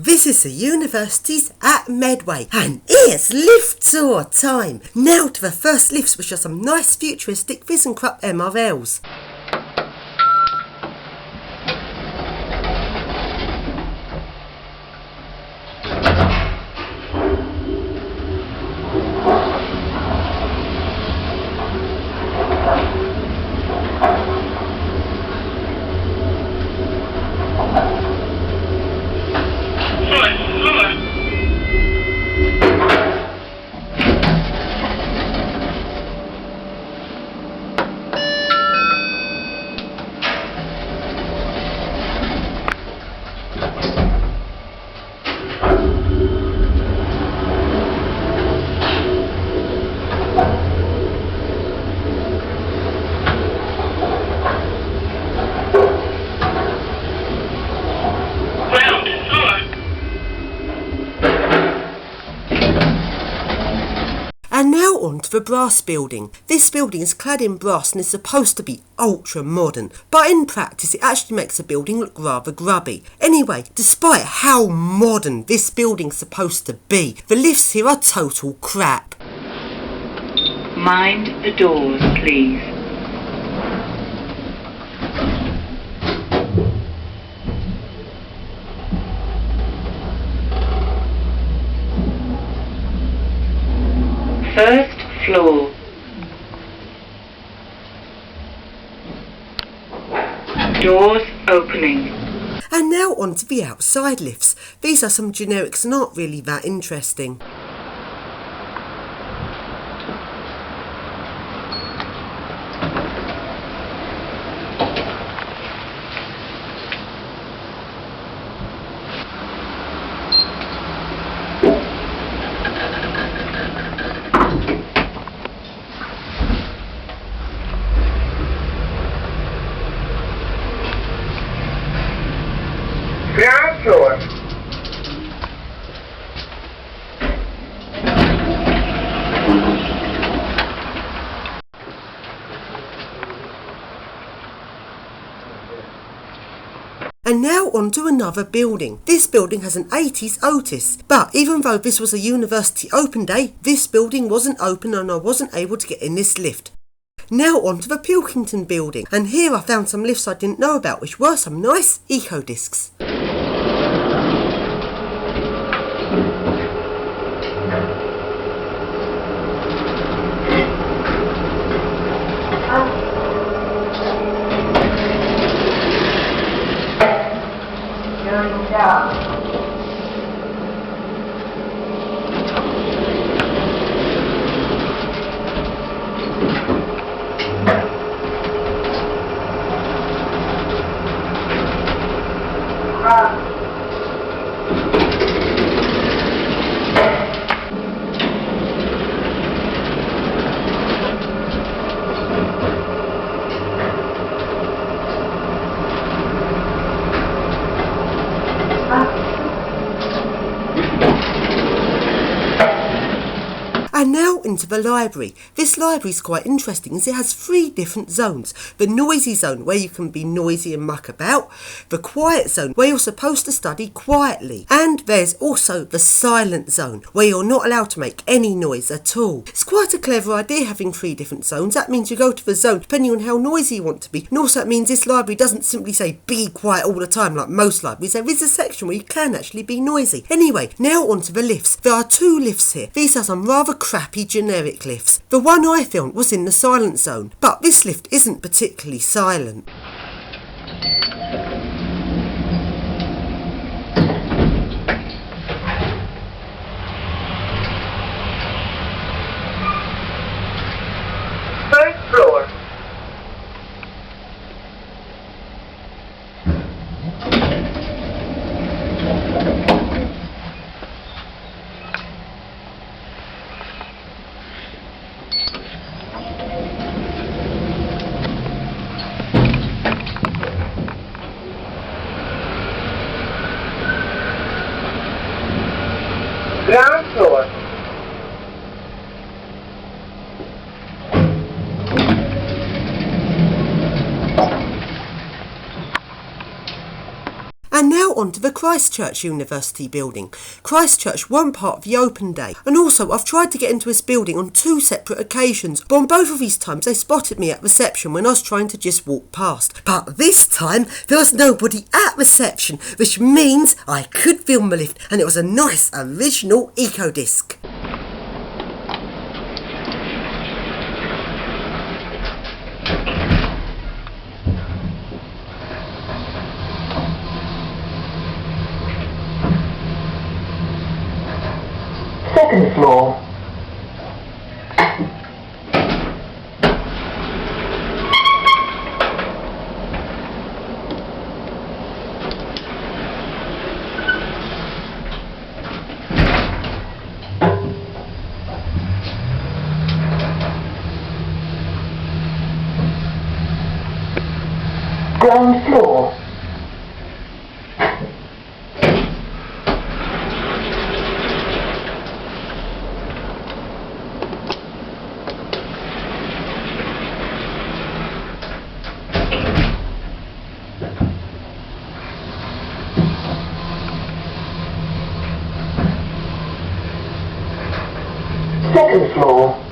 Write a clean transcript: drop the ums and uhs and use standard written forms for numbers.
This is the universities at Medway, and it's lift tour time! Now to the first lifts, which are some nice futuristic ThyssenKrupp MRLs. And now on to the brass building. This building is clad in brass and is supposed to be ultra modern, but in practice it actually makes the building look rather grubby. Anyway, despite how modern this building's supposed to be, the lifts here are total crap. Mind the doors, please. First floor. Doors opening. And now on to the outside lifts. These are some generics and aren't really that interesting. Ground floor. And now on to another building. This building has an 80s Otis, but even though this was a university open day, this building wasn't open and I wasn't able to get in this lift. Now on to the Pilkington Building, and here I found some lifts I didn't know about, which were some nice eco discs. And now into the library. This library is quite interesting as it has 3 different zones. The noisy zone, where you can be noisy and muck about. The quiet zone, where you're supposed to study quietly. And there's also the silent zone, where you're not allowed to make any noise at all. It's quite a clever idea having 3 different zones. That means you go to the zone depending on how noisy you want to be. And also it means this library doesn't simply say be quiet all the time like most libraries. There is a section where you can actually be noisy. Anyway, now on to the lifts. There are 2 lifts here. These are some rather crappy generic lifts. The one I filmed was in the silent zone, but this lift isn't particularly silent. First floor. Ground floor. And now on to the Christchurch University building. Christchurch weren't part of the open day, and also I've tried to get into this building on 2 separate occasions, but on both of these times they spotted me at reception when I was trying to just walk past. But this time there was nobody at reception, which means I could film the lift, and it was a nice original eco disc. Second floor. Ground floor. Second floor.